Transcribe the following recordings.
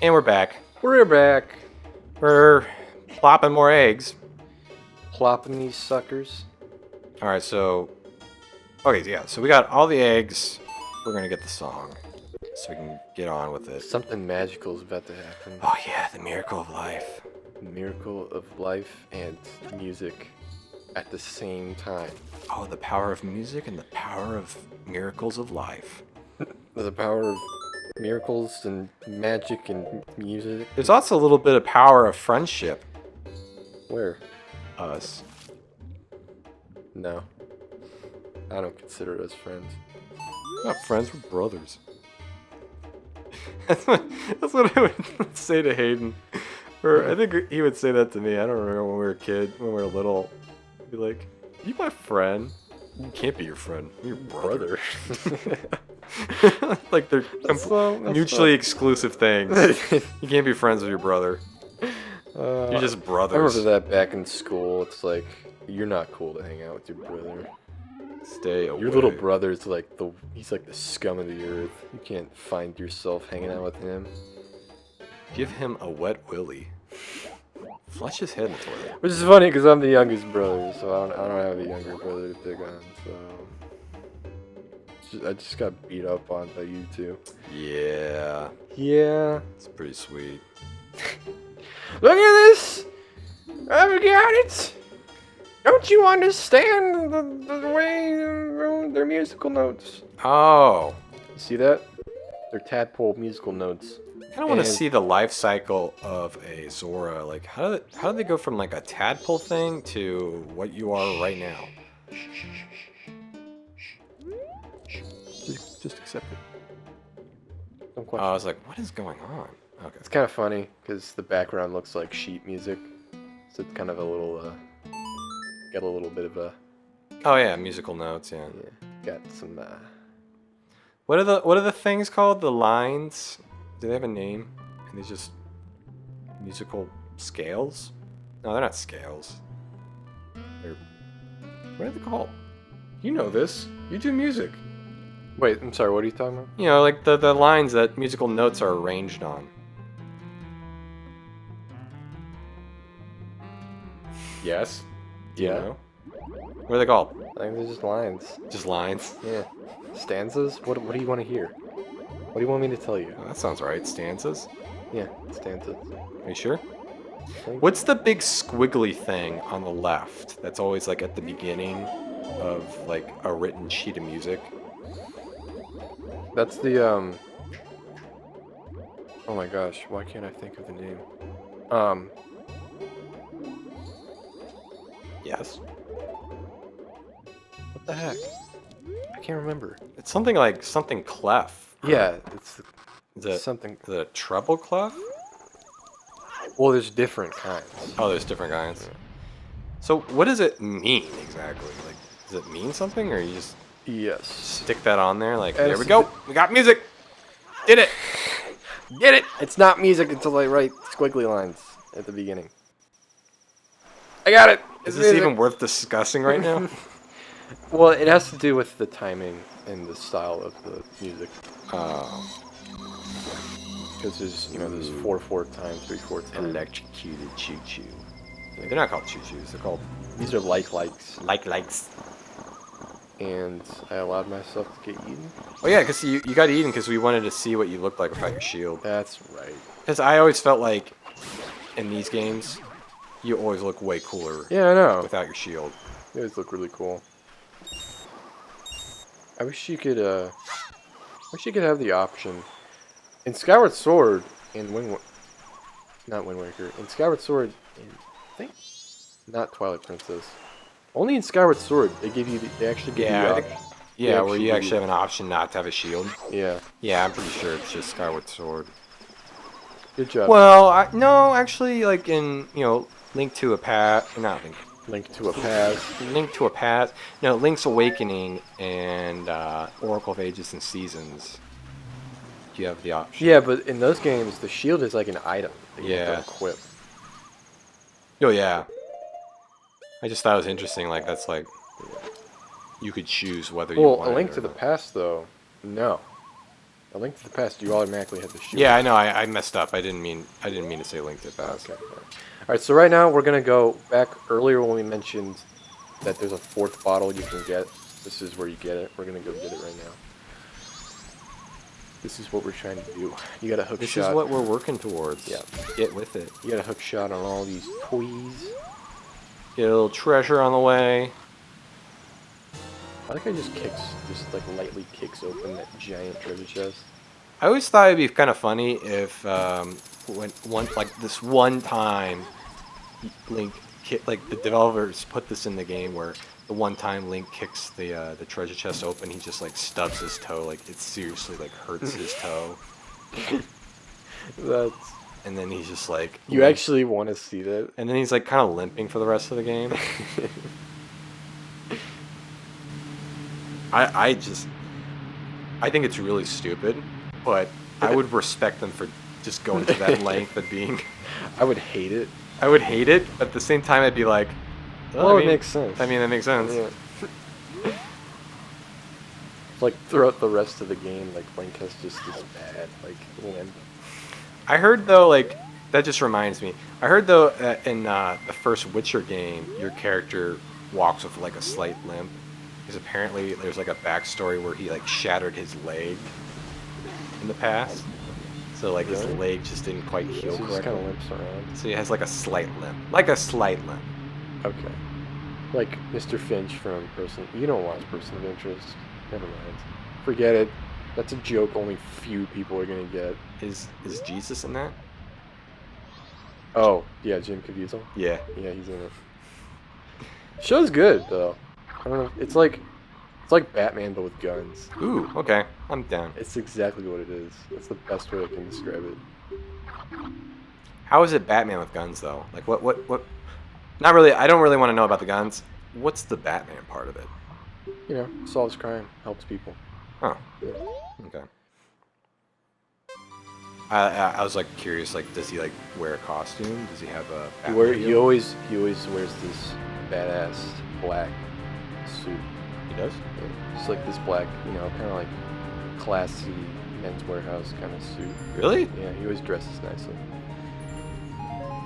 And we're back. We're back. We're plopping more eggs. Plopping these suckers. Alright, so... Okay, yeah, so we got all the eggs. We're gonna get the song. So we can get on with it. Something magical is about to happen. Oh yeah, the miracle of life. Miracle of life and music at the same time. Oh, the power of music and the power of miracles of life. The power of miracles and magic and music. There's also a little bit of power of friendship. Where? Us. No. I don't consider us friends. We're not friends, we're brothers. That's what I would say to Hayden. Or I think he would say that to me. I don't remember when we were a kid, when we were little. He'd be like, you my friend? You can't be your friend. You're your brother. Like they're mutually exclusive things. You can't be friends with your brother. You're just brothers. I remember that back in school. It's like, you're not cool to hang out with your brother. Stay away. Your little brother's like he's like the scum of the earth. You can't find yourself hanging out with him. Give him a wet willy. Flush his head in the toilet. Which is funny because I'm the youngest brother, so I don't have a younger brother to pick on. So I just got beat up on by you two. Yeah. Yeah. It's pretty sweet. Look at this! I've got it! Don't you understand the way their musical notes? Oh. You see that? They're tadpole musical notes. I kind of want to see the life cycle of a Zora. Like, how do they go from like a tadpole thing to what you are right now? Just accept it. Don't I question. was like, what is going on? Okay. It's kind of funny because the background looks like sheet music, so it's kind of a little, got a little bit of a. Oh yeah, musical notes. Yeah. Yeah, got some. What are the things called? The lines? Do they have a name? And these just musical scales? No, they're not scales. They're what are they called? You know this. You do music. Wait, I'm sorry. What are you talking about? You know, like the lines that musical notes are arranged on. Yes. Do you know? What are they called? I think they're just lines. Just lines. Yeah. Stanzas? What do you want to hear? What do you want me to tell you? Oh, that sounds right. Stanzas. Yeah, stanzas. Are you sure? What's the big squiggly thing on the left that's always like at the beginning of like a written sheet of music? That's the oh my gosh, why can't I think of the name? Yes. What the heck? I can't remember. It's something like something clef. Yeah, it's something. Is it a treble clef? Well, there's different kinds. Oh, there's different kinds. Yeah. So what does it mean exactly? Like, does it mean something, or you just stick that on there? Like, there we go. We got music. Did it. Get it. It's not music until I write squiggly lines at the beginning. I got it. Is this even worth discussing right now? Well, it has to do with the timing and the style of the music. Because there's, there's 4/4 time, 3/4 time. Electrocuted choo-choo. They're not called choo-choos. They're called... These are likes. Likes. And I allowed myself to get eaten. Oh yeah, because you got eaten because we wanted to see what you looked like without your shield. That's right. Because I always felt like in these games, you always look way cooler. Yeah, I know. Without your shield. You always look really cool. I wish you could have the option in Skyward Sword and not Wind Waker. In Skyward Sword, and I think not Twilight Princess. Only in Skyward Sword they actually give you the option. Yeah, where you actually have an option not to have a shield. Yeah. Yeah, I'm pretty sure it's just Skyward Sword. Good job. Well, no, actually, like in Link to a Past, not Link. Link to a Past. Link to a Past. No, Link's Awakening and Oracle of Ages and Seasons. You have the option. Yeah, but in those games, the shield is like an item that you have to equip. Oh yeah. I just thought it was interesting. Like that's like you could choose whether you want. Well, A Link to the Past though, no. A Link to the Past, you automatically have to shoot. Yeah, I know. I messed up. I didn't mean to say Link to the Past. Okay. All right. So right now we're gonna go back earlier when we mentioned that there's a 4th bottle you can get. This is where you get it. We're gonna go get it right now. This is what we're trying to do. You got a hook shot. This is what we're working towards. Yeah. Get with it. You got a hook shot on all these toys. Get a little treasure on the way. I like how he just like lightly kicks open that giant treasure chest. I always thought it'd be kind of funny if this one time Link like the developers put this in the game where the one time Link kicks the treasure chest open, he just like stubs his toe, like it seriously like hurts his toe. And then he's just like... You actually want to see that? And then he's like kind of limping for the rest of the game. I think it's really stupid, but I would respect them for just going to that length of being... I would hate it. I would hate it, but at the same time I'd be like... Well, it makes sense. I mean, that makes sense. Yeah. Like, throughout the rest of the game, like, Link has just this bad, like, limp. I heard, though, like, that just reminds me. I heard, though, that in the first Witcher game, your character walks with, like, a slight limp. Because apparently there's, like, a backstory where he, like, shattered his leg in the past. So, like, his leg just didn't quite heal So he just correctly. kind of limps around. So he has, like, a slight limp. Like a slight limp. Okay. Like Mr. Finch from Person... You don't watch Person of Interest. Never mind. Forget it. That's a joke only few people are going to get. Is Jesus in that? Oh, yeah, Jim Caviezel. Yeah. Yeah, he's in it. Show's good, though. I don't know. It's like Batman, but with guns. Ooh, okay. I'm down. It's exactly what it is. That's the best way I can describe it. How is it Batman with guns, though? Like, what? Not really. I don't really want to know about the guns. What's the Batman part of it? You know, solves crime, helps people. Oh. Yeah. Okay. I was like curious. Like, does he like wear a costume? Does he have a? He always wears this badass black suit. He does. Yeah, just like this black, you know, kind of like classy Men's Warehouse kind of suit. Really? Yeah, he always dresses nicely.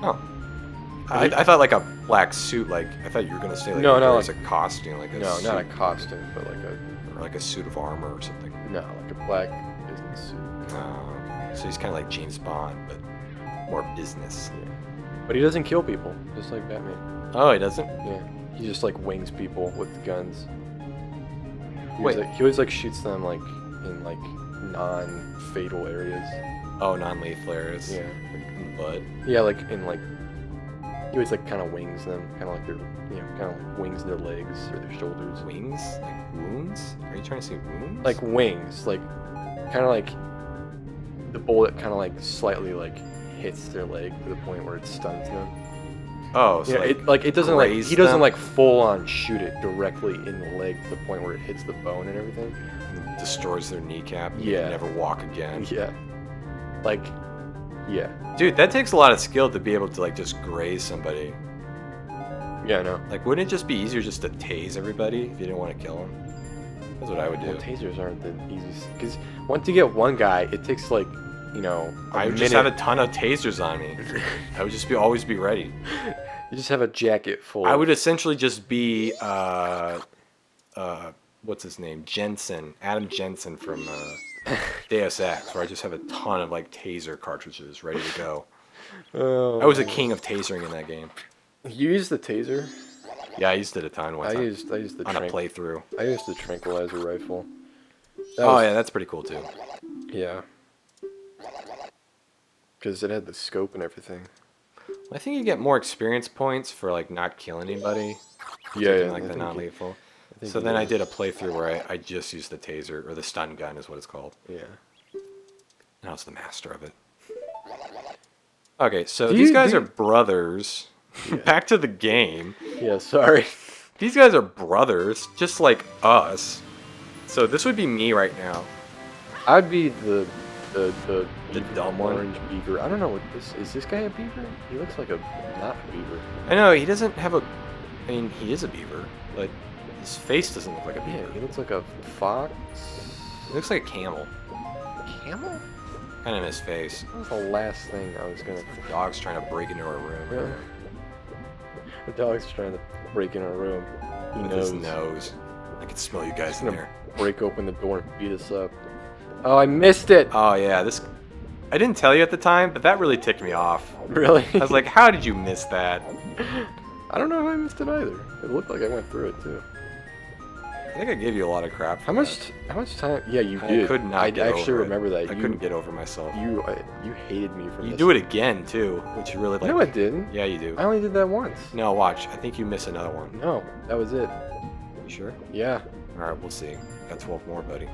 Oh. I thought like a black suit. Like I thought you were gonna say like No, no, no, it's a costume, like a No, suit, not a costume, but like a suit of armor or something. no, like a black business suit. So he's kind of like James Bond, but more business. Yeah. But he doesn't kill people, just like Batman. Oh, he doesn't? Yeah. He just like wings people with the guns. Wait. He always like shoots them like in like non-fatal areas. Oh, non-lethal areas. Yeah. Like in the butt. Yeah, like in like he always like kind of wings them, kind of like their, you know, kind of like wings their legs or their shoulders. Wings? Like wounds? Are you trying to say wounds? Like wings, like kind of like the bullet kind of like slightly like hits their leg to the point where it stuns them. Oh, so Yeah, it doesn't like graze he doesn't them? like full on shoot it directly in the leg to the point where it hits the bone and everything. And destroys their kneacap. And Yeah. they never walk again. Yeah, like yeah, Dude, that takes a lot of skill to be able to like just graze somebody. yeah, I know. Like, wouldn't it just be easier just to tase everybody if you didn't want to kill them? That's what I would do. Well, tasers aren't the easiest because once you get one guy, it takes like, you know, I would just have a ton of tasers on me. I would just always be ready. You just have a jacket full. I would essentially just be what's his name? Adam Jensen from Deus Ex, where I just have a ton of like taser cartridges ready to go. Oh. I was a king of tasering in that game. You used the taser. Yeah, I used it a ton one I time used the on a playthrough. I used the tranquilizer rifle. Oh yeah, that's pretty cool too. Yeah. Because it had the scope and everything. I think you get more experience points for like not killing anybody. Yeah, taking, yeah, like I the think non-lethal. think So you then I did. did a playthrough where I just used the taser, or the stun gun is what it's called. Yeah. And I was the master of it. Okay, so Do these you- guys do are you- brothers. Back to the game. Yeah, sorry. These guys are brothers, just like us. So this would be me right now. I'd be the dumb one? orange beaver. I don't know what this is. This guy a beaver? He looks like a not beaver. I know, he doesn't have a... I mean, he is a beaver, but his face doesn't look like a Yeah, beaver. he looks like a fox. He looks like a camel. camel? Kind of in his face. That was the last thing I was gonna. The dog's trying to break into our room. Yeah. The dog's trying to break in our room. He With knows. his nose. I can smell you guys in Gonna there. break open the door and beat us up. Oh, I missed it. Oh yeah, this. I didn't tell you at the time, but that really ticked me off. Really? I was like, how did you miss that? I don't know if I missed it either. It looked like I went through it too. I think I gave you a lot of crap. For How much time? Yeah, you that. did. I could not I get actually over remember it. that. I couldn't get over myself. You hated me for You this. do it again too, which you really like. No, I didn't. Yeah, you do. I only did that once. No, watch. I think you miss another one. No, that was it. You sure? Yeah. All right, we'll see. Got 12 more, buddy.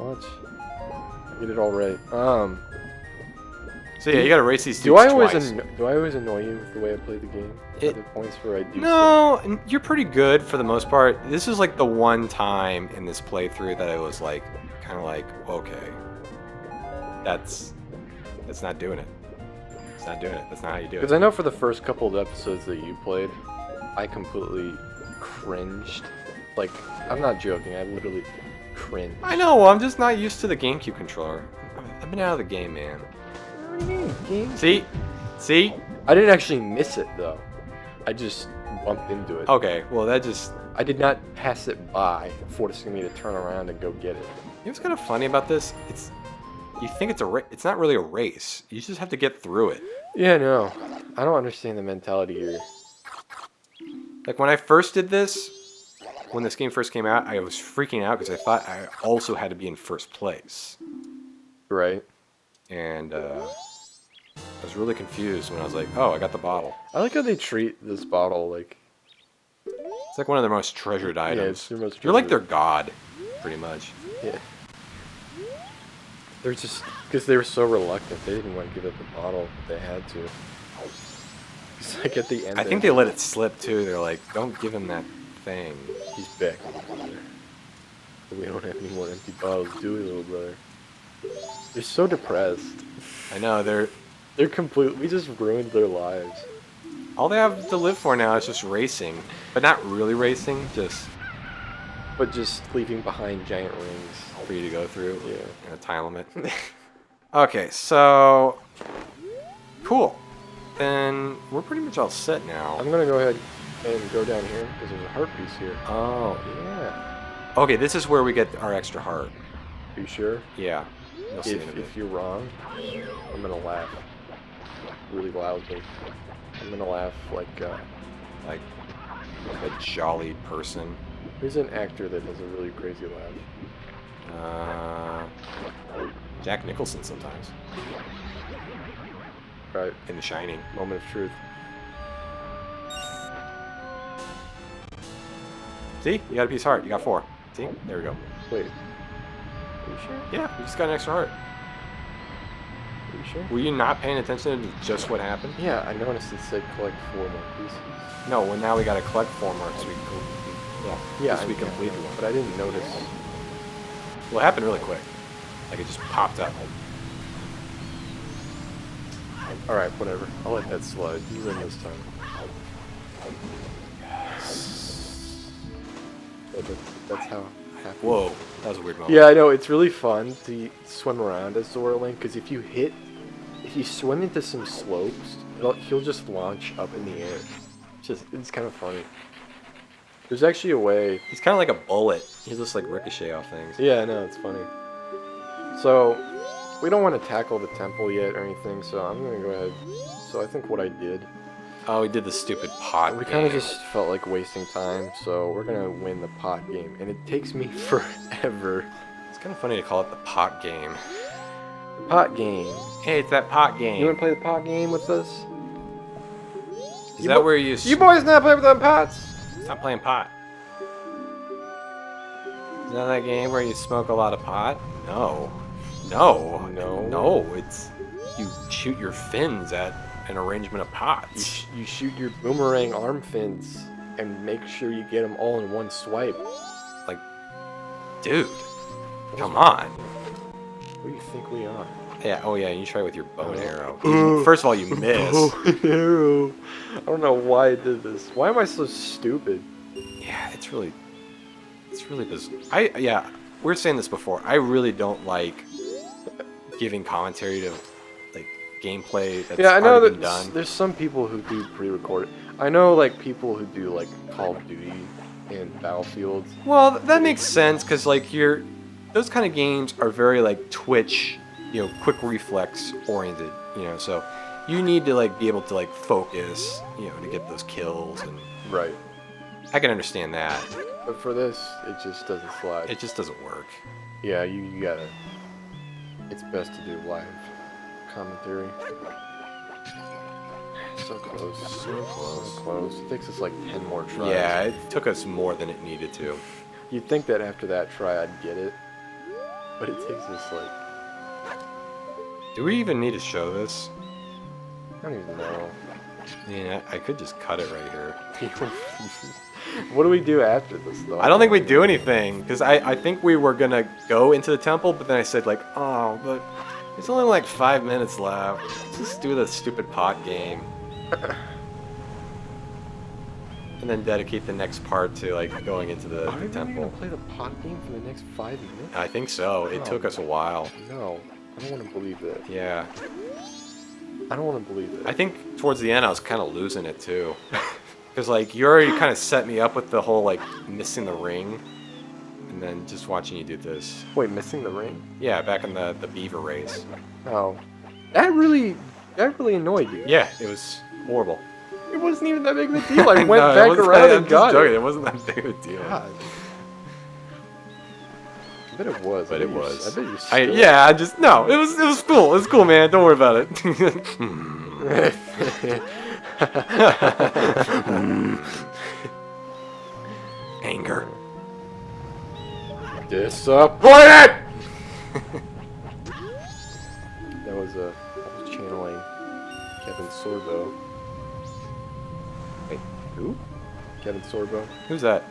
Watch. I get it all right. So yeah, you gotta race these Do dudes I always twice. do I always annoy you with the way I play the game? Are there points where I do? No, you're pretty good for the most part. This is like the one time in this playthrough that I was like, kind of like, okay, that's not doing it. It's not doing it. That's not how you do Because it. I know for the first couple of episodes that you played, I completely cringed. Like, I'm not joking. I literally cringed. I know. I'm just not used to the GameCube controller. I've been out of the game, man. What do you mean, game? See? I didn't actually miss it though. I just bumped into it. Okay. Well, that just. I did not pass it by, forcing me to turn around and go get it. You know what's kind of funny about this? You think it's it's not really a race. You just have to get through it. Yeah, no. I don't understand the mentality here. Like when I first did this, when this game first came out, I was freaking out because I thought I also had to be in first place. Right. And I was really confused when I was like, oh, I got the bottle. I like how they treat this bottle like... It's like one of their most treasured items. Yeah, it's their most You're like their treasured. god, pretty much. Yeah. They're just... Because they were so reluctant, they didn't want to give up the bottle, but they had to. It's like at the end... I think they let it slip, too. They're like, don't give him that thing. He's back. We don't have any more empty bottles, do we, little brother? They're so depressed. I know, They're complete... We just ruined their lives. all they have to live for now is just racing. But not really racing, just But just leaving behind giant rings. for you to go through. Yeah. And a time limit. Okay, so... Cool. Then we're pretty much all set now. I'm gonna go ahead and go down here, because there's a heart piece here. Oh. Yeah. Okay, this is where we get our extra heart. Are you sure? Yeah. You'll see in a bit. If you're wrong, I'm gonna laugh really loudly. I'm gonna laugh like Like a jolly person. who's an actor that has a really crazy laugh? Jack Nicholson sometimes. Right. In The Shining. Moment of truth. See? You got a piece of heart. You got 4. See? There we go. Wait. Are you sure? Yeah, you just got an extra heart. Are you sure? Were you not paying attention to just what happened? Yeah, I noticed it said collect 4 more pieces. No, well now we gotta collect 4 more because we Yeah, we I completed know, one. but I didn't notice. Well, it happened really quick. Like it just popped up. Alright, whatever. I'll let that slide. You win this time. Yeah, that's how it happened. Whoa, that was a weird moment. Yeah, I know. It's really fun to swim around as Zora Link, because if you swim into some slopes, he'll just launch up in the air. It's kind of funny. There's actually a way. He's kind of like a bullet. He just like ricochet off things. Yeah, I know, it's funny. So, we don't want to tackle the temple yet or anything, so I'm going to go ahead. So I think what I did, Oh, we did the stupid pot. we kind of game. just felt like wasting time, so we're going to win the pot game. And it takes me forever. It's kind of funny to call it the pot game. The pot game. Hey, it's that pot game. You want to play the pot game with us? Is that where you... You boys not play with them pots? Stop playing pot. Is that that game where you smoke a lot of pot? No. No. No. No, it's... You shoot your fins at an arrangement of pots. You shoot your boomerang arm fins and make sure you get them all in one swipe. Like, dude, come on. Who do you think we are? Yeah, oh yeah, you try with your bow and arrow. First of all, you miss. Arrow. I don't know why I did this. Why am I so stupid? Yeah, it's really bizarre. we were saying this before. I really don't like giving commentary to like gameplay that's Yeah, I know already that been done. there's some people who do pre-record it. I know like people who do like Call of Duty and Battlefield. Well, that makes sense because like those kind of games are very like Twitch, quick reflex oriented. So you need to like be able to like focus, to get those kills, and Right. I can understand that. But for this, it just doesn't slide. It just doesn't work. Yeah, you gotta. It's best to do live commentary. So close. So close. So close. It takes us like 10 more tries. Yeah, it took us more than it needed to. You'd think that after that try I'd get it, but it takes us like. Do we even need to show this? I don't even know. I mean, I could just cut it right here. What do we do after this though? I don't think we do anything, because I think we were going to go into the temple, but then I said like, oh, but there's only like 5 minutes left. Let's just do the stupid pot game. And then dedicate the next part to like going into the Are we temple. gonna play the pot game for the next 5 minutes? I think so. It took us a while. No, I don't want to believe that. Yeah. I don't want to believe that. I think towards the end I was kind of losing it too. Because like you already kind of set me up with the whole like missing the ring. And then just watching you do this. Wait, missing the ring? Yeah, back in the beaver race. Oh, that really annoyed you. Yeah, it was horrible. It wasn't even that big of a deal. I went No, it back wasn't- around I'm and just got joking. it. It wasn't that big of a deal. God. I bet it was. But I it bet you- was. I bet you still. Yeah, I just no. It was cool. It was cool, man. Don't worry about it. Anger. Disappointed. That was I was channeling Kevin Sorbo. Wait, who? Kevin Sorbo. Who's that?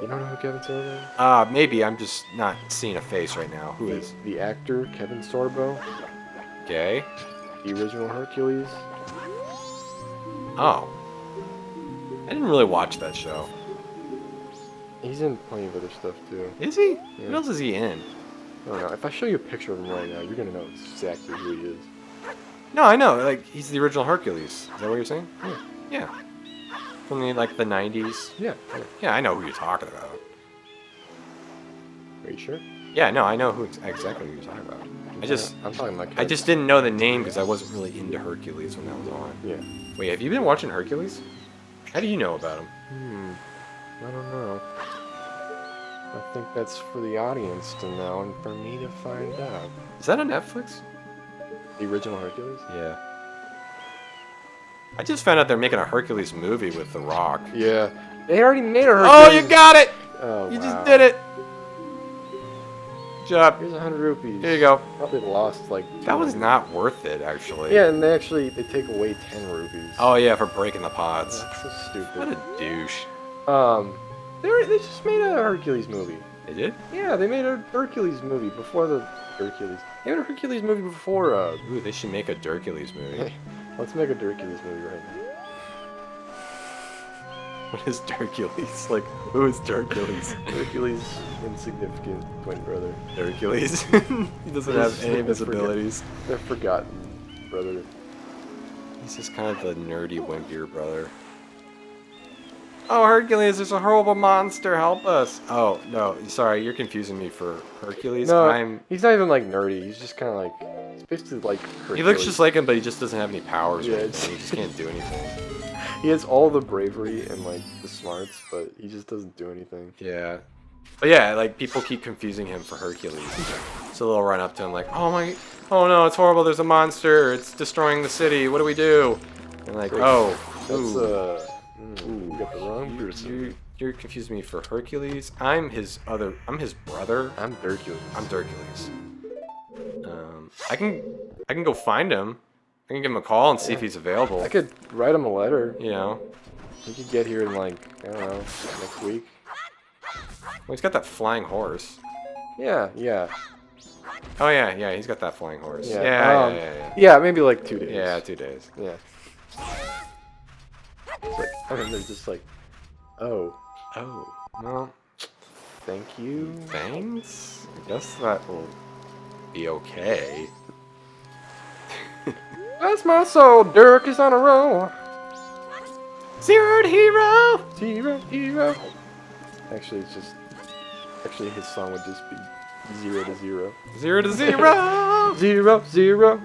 You don't know who Kevin Sorbo is? Maybe I'm just not seeing a face right now. Who is? The actor Kevin Sorbo, Gay? the original Hercules. Oh. I didn't really watch that show. He's in plenty of other stuff too. Is he? Yeah. What else is he in? I don't know. If I show you a picture of him right now, you're gonna know exactly who he is. No, I know. Like he's the original Hercules. Is that what you're saying? Yeah. Yeah. From the 90s. Yeah. Yeah, I know who you're talking about. Are you sure? Yeah, no, I know exactly who you're talking about. I'm talking about. I just didn't know the name because I wasn't really into Hercules when that was on. Yeah. Wait, have you been watching Hercules? How do you know about him? I don't know. I think that's for the audience to know and for me to find out. Is that on Netflix? The original Hercules? Yeah. I just found out they're making a Hercules movie with The Rock. Yeah. They already made a Hercules. Oh, you got it! Oh, You wow. just did it! Good job. Here's 100 rupees. Here you go. Probably lost like. That was 200. not worth it, actually. Yeah, and they take away 10 rupees. Oh, yeah, for breaking the pods. That's so stupid. What a douche. They just made a Hercules movie. They did? Yeah, they made a Hercules movie before the Hercules. They made a Hercules movie before. Ooh, they should make a Dercules movie. Let's make a Hercules movie right now. What is Dercules? Like, who is Dercules? Hercules' insignificant twin brother. Dercules? He doesn't have any of his abilities. The forgotten brother. He's just kind of the nerdy, wimpier brother. Oh, Hercules, there's a horrible monster, help us. Oh, no, sorry, you're confusing me for Hercules. No, he's not even like nerdy. He's just kind of like, he's basically like Hercules. He looks just like him, but he just doesn't have any powers. Yeah, Or anything. He just can't do anything. He has all the bravery and like the smarts, but he just doesn't do anything. Yeah. But yeah, like, people keep confusing him for Hercules. So they'll run up to him like, oh no, it's horrible, there's a monster, it's destroying the city, what do we do? And like, oh, That's you got the wrong person. You're confusing me for Hercules. I'm his brother. I'm Dercules. I'm Dercules. I can go find him. I can give him a call and see if he's available. I could write him a letter. You know. He could get here in like, I don't know, next week. Well, he's got that flying horse. Yeah. Oh yeah, he's got that flying horse. Yeah. Yeah. Yeah, maybe like 2 days. Yeah, 2 days. Yeah. It's like, I mean, they're just like, oh. Well, Thank you. Thanks? I guess that will be okay. Bless my soul, Dirk is on a roll. Zero to hero! Zero, hero. Actually, it's just. Actually, his song would just be 0 to 0. 0 to 0! 0, 0.